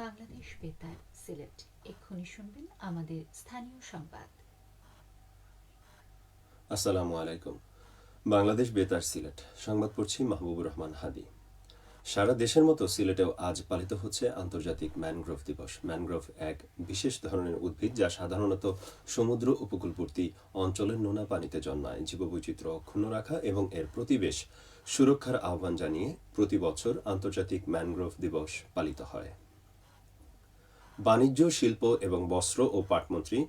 বাংলাদেশ বেতার সিলেট। এক্ষুনি শুনবেন আমাদের স্থানীয় সংবাদ। আসসালামু আলাইকুম। বাংলাদেশ বেতার সিলেট সংবাদ পড়ছি মাহবুবুর রহমান হাদি। সারা দেশের মতো সিলেটেও আজ পালিত হচ্ছে আন্তর্জাতিক ম্যানগ্রোভ দিবস। ম্যানগ্রোভ এক বিশেষ ধরনের উদ্ভিদ যা সাধারণত সমুদ্র উপকূলবর্তী অঞ্চলের নোনা পানিতে জন্মায়। জীববৈচিত্র্য অক্ষুণ্ণ রাখা এবং এর প্রতিবেশ সুরক্ষার আহ্বান জানিয়ে প্রতি বছর আন্তর্জাতিক ম্যানগ্রোভ দিবস পালিত হয়। বাণিজ্য, শিল্প এবং বস্ত্র ও পাটমন্ত্রী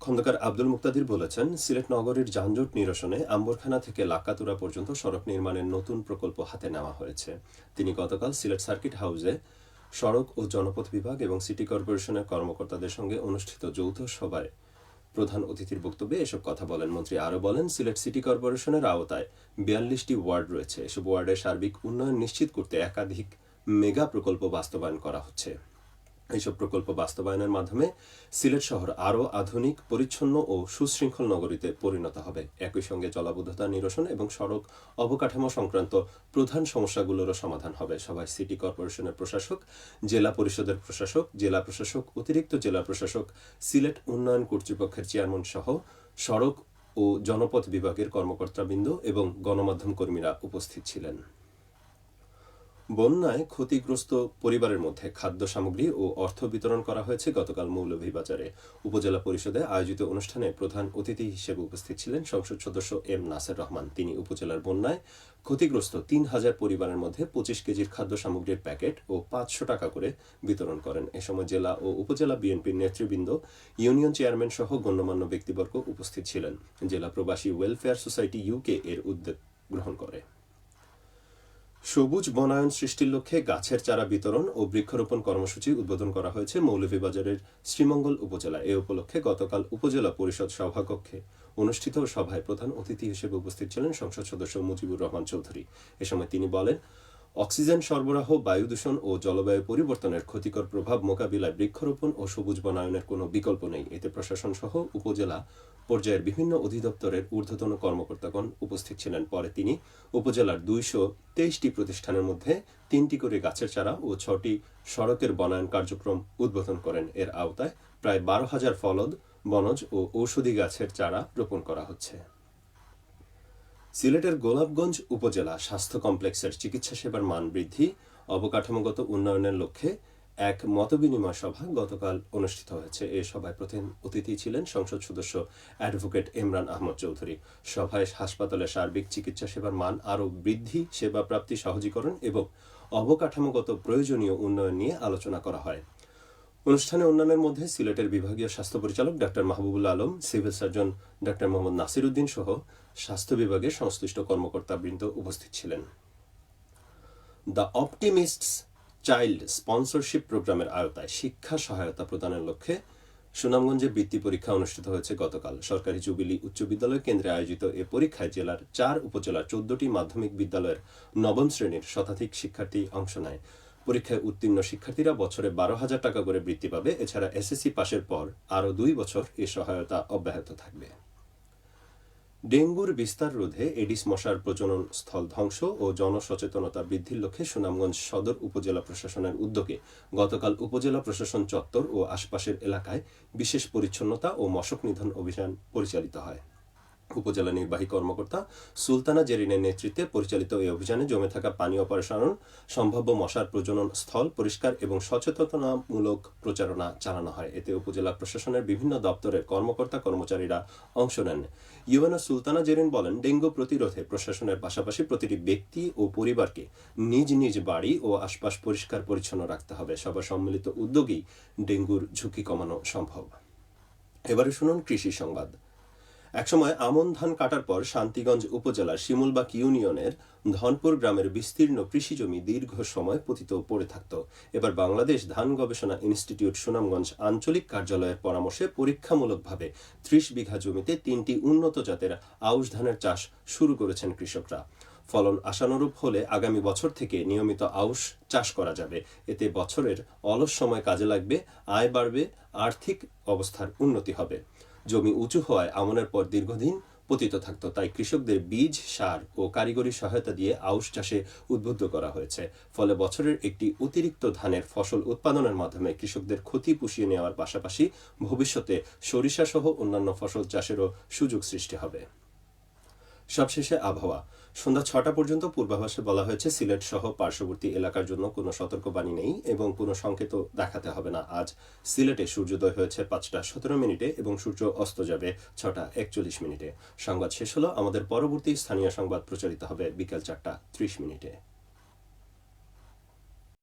খন্দকার আব্দুল মুক্তাদির বলেছেন, সিলেট নগরীর যানজট নিরসনে আম্বরখানা থেকে লাক্কাতুরা পর্যন্ত সড়ক নির্মাণের নতুন প্রকল্প হাতে নেওয়া হয়েছে। তিনি গতকাল সিলেট সার্কিট হাউসে সড়ক ও জনপথ বিভাগ এবং সিটি কর্পোরেশনের কর্মকর্তাদের সঙ্গে অনুষ্ঠিত যৌথ সভায় প্রধান অতিথির বক্তব্যে এসব কথা বলেন। মন্ত্রী আরও বলেন, সিলেট সিটি কর্পোরেশনের আওতায় ৪২টি ওয়ার্ড রয়েছে। এসব ওয়ার্ডের সার্বিক উন্নয়ন নিশ্চিত করতে একাধিক মেগা প্রকল্প বাস্তবায়ন করা হচ্ছে। এইসব প্রকল্প বাস্তবায়নের মাধ্যমে সিলেট শহর আরও আধুনিক, পরিচ্ছন্ন ও সুশৃঙ্খল নগরীতে পরিণত হবে। একই সঙ্গে জলাবদ্ধতা নিরসন এবং সড়ক অবকাঠামো সংক্রান্ত প্রধান সমস্যাগুলোরও সমাধান হবে। সভায় সিটি কর্পোরেশনের প্রশাসক, জেলা পরিষদের প্রশাসক, জেলা প্রশাসক, অতিরিক্ত জেলা প্রশাসক, সিলেট উন্নয়ন কর্তৃপক্ষের চেয়ারম্যান সহ সড়ক ও জনপথ বিভাগের কর্মকর্তাবৃন্দ এবং গণমাধ্যম কর্মীরা উপস্থিত ছিলেন। বন্যায় ক্ষতিগ্রস্ত পরিবারের মধ্যে খাদ্য সামগ্রী ও অর্থ বিতরণ করা হয়েছে গতকাল মৌলভীবাজারে। উপজেলা পরিষদে আয়োজিত অনুষ্ঠানে প্রধান অতিথি হিসেবে উপস্থিত ছিলেন সংসদ সদস্য এম নাসের রহমান। তিনি উপজেলার বন্যায় ক্ষতিগ্রস্ত ৩,০০০ পরিবারের মধ্যে ২৫ কেজির খাদ্য সামগ্রীর প্যাকেট ও ৫০০ টাকা করে বিতরণ করেন। এ সময় জেলা ও উপজেলা বিএনপির নেতৃবৃন্দ, ইউনিয়ন চেয়ারম্যান সহ গণ্যমান্য ব্যক্তিবর্গ উপস্থিত ছিলেন। জেলা প্রবাসী ওয়েলফেয়ার সোসাইটি ইউকে এর উদ্যোগ গ্রহণ করে। সবুজ বনায়ন সৃষ্টির লক্ষ্যে গাছের চারা বিতরণ ও বৃক্ষরোপণ কর্মসূচি উদ্বোধন করা হয়েছে মৌলভীবাজারের শ্রীমঙ্গল উপজেলা। এ উপলক্ষে গতকাল উপজেলা পরিষদ সভাকক্ষে অনুষ্ঠিত সভায় প্রধান অতিথি হিসেবে উপস্থিত ছিলেন সংসদ সদস্য মুজিবুর রহমান চৌধুরী। এ সময় তিনি বলেন, অক্সিজেন সরবরাহ, বায়ু দূষণ ও জলবায়ু পরিবর্তনের ক্ষতিকর প্রভাব মোকাবিলায় বৃক্ষরোপণ ও সবুজ বনায়নের কোনো বিকল্প নেই। এতে প্রশাসন সহ উপজেলা পর্যায়ের বিভিন্ন অধিদপ্তরের ঊর্ধ্বতন কর্মকর্তাগণ উপস্থিত ছিলেন। পরে তিনি উপজেলার ২২৩টি প্রতিষ্ঠানের মধ্যে ৩টি করে গাছের চারা ও ৬টি সড়কের বনায়ন কার্যক্রম উদ্বোধন করেন। এর আওতায় প্রায় ১২,০০০ ফলদ, বনজ ও ঔষধি গাছের চারা রোপণ করা হচ্ছে। সিলেটের গোলাপগঞ্জ উপজেলা স্বাস্থ্য কমপ্লেক্সের চিকিৎসা সেবার মান বৃদ্ধি, অবকাঠামোগত উন্নয়নের লক্ষ্যে এক মতবিনিময় সভা গতকাল অনুষ্ঠিত হয়েছে। এ সভায় প্রধান অতিথি ছিলেন সংসদ সদস্য অ্যাডভোকেট ইমরান আহমদ চৌধুরী। সভায় হাসপাতালের সার্বিক চিকিৎসা সেবার মান আরও বৃদ্ধি, সেবা প্রাপ্তি সহজীকরণ এবং অবকাঠামোগত প্রয়োজনীয় উন্নয়ন নিয়ে আলোচনা করা হয়। অনুষ্ঠানে অন্যান্যের মধ্যে সিলেটের বিভাগীয় স্বাস্থ্য পরিচালক doctor Mahbubul Alam, civil surgeon doctor Mohammad Nasir Uddin সহ স্বাস্থ্য বিভাগের সংশ্লিষ্ট কর্মকর্তাবৃন্দ উপস্থিত ছিলেন। দ্য অপটিমিস্টস চাইল্ড স্পন্সরশিপ প্রোগ্রামের আওতায় শিক্ষা সহায়তা প্রদানের লক্ষ্যে সুনামগঞ্জে বৃত্তি পরীক্ষা অনুষ্ঠিত হয়েছে গতকাল। সরকারি জুবিলি উচ্চ বিদ্যালয় কেন্দ্রে আয়োজিত এ পরীক্ষায় জেলার ৪ উপজেলার ১৪টি মাধ্যমিক বিদ্যালয়ের নবম শ্রেণীর শতাধিক শিক্ষার্থী অংশ নেয়। পরীক্ষায় উত্তীর্ণ শিক্ষার্থীরা বছরে ১২,০০০ টাকা করে বৃত্তি পাবে। এছাড়া এসএসসি পাশের পর আরও ২ বছর এ সহায়তা অব্যাহত থাকবে। ডেঙ্গুর বিস্তার রোধে এডিস মশার প্রজনন স্থল ধ্বংস ও জনসচেতনতা বৃদ্ধির লক্ষ্যে সুনামগঞ্জ সদর উপজেলা প্রশাসনের উদ্যোগে গতকাল উপজেলা প্রশাসন চত্বর ও আশপাশের এলাকায় বিশেষ পরিচ্ছন্নতা ও মশক নিধন অভিযান পরিচালিত হয়। উপজেলা নির্বাহী কর্মকর্তা সুলতানা জেরিনের নেতৃত্বে পরিচালিত এই অভিযানে জমে থাকা পানি অপসারণ, সম্ভাব্য মশার প্রজনন স্থল পরিষ্কার এবং সচেতনতামূলক প্রচারণা চালানো হয়। এতে উপজেলা প্রশাসনের বিভিন্ন দপ্তরের কর্মকর্তা কর্মচারীরা অংশ নেন। ইউএনও সুলতানা জেরিন বলেন, ডেঙ্গু প্রতিরোধে প্রশাসনের পাশাপাশি প্রতিটি ব্যক্তি ও পরিবারকে নিজ নিজ বাড়ি ও আশপাশ পরিষ্কার পরিচ্ছন্ন রাখতে হবে। সবার সম্মিলিত উদ্যোগেই ডেঙ্গুর ঝুঁকি কমানো সম্ভব। এবারে শুনুন কৃষি সংবাদ। একসময় আমন ধান কাটার পর শান্তিগঞ্জ উপজেলার শিমুলবাগ ইউনিয়নের ধনপুর গ্রামের বিস্তীর্ণ কৃষিজমি দীর্ঘ সময় পতিত পড়ে থাকত। এবার বাংলাদেশ ধান গবেষণা ইনস্টিটিউট সুনামগঞ্জ আঞ্চলিক কার্যালয়ের পরামর্শে পরীক্ষামূলকভাবে ৩০ বিঘা জমিতে ৩টি উন্নত জাতের আউশ ধানের চাষ শুরু করেছেন কৃষকরা। ফলন আশানুরূপ হলে আগামী বছর থেকে নিয়মিত আউশ চাষ করা যাবে। এতে বছরের অলস সময় কাজে লাগবে, আয় বাড়বে, আর্থিক অবস্থার উন্নতি হবে। জমি উঁচু হওয়ায় আমনের পর দীর্ঘদিন পতিত থাকত। তাই কৃষকদের বীজ, সার ও কারিগরি সহায়তা দিয়ে আউশ চাষে উদ্বুদ্ধ করা হয়েছে। ফলে বছরের একটি অতিরিক্ত ধানের ফসল উৎপাদনের মাধ্যমে কৃষকদের ক্ষতি পুষিয়ে নেওয়ার পাশাপাশি ভবিষ্যতে সরিষা সহ অন্যান্য ফসল চাষেরও সুযোগ সৃষ্টি হবে। সবশেষে আবহাওয়া। সন্ধ্যা ৬টা পর্যন্ত পূর্বাভাসে বলা হয়েছে সিলেট সহ পার্শ্ববর্তী এলাকার জন্য কোনো সতর্কবাণী নেই এবং কোনো সংকেত দেখাতে হবে না। আজ সিলেটে সূর্যোদয় হয়েছে ৫টা ১৭ এবং সূর্য অস্ত যাবে ৬টা ৪১। সংবাদ শেষ হলো। আমাদের পরবর্তী স্থানীয় সংবাদ প্রচারিত হবে বিকেল ৪টা ৩০।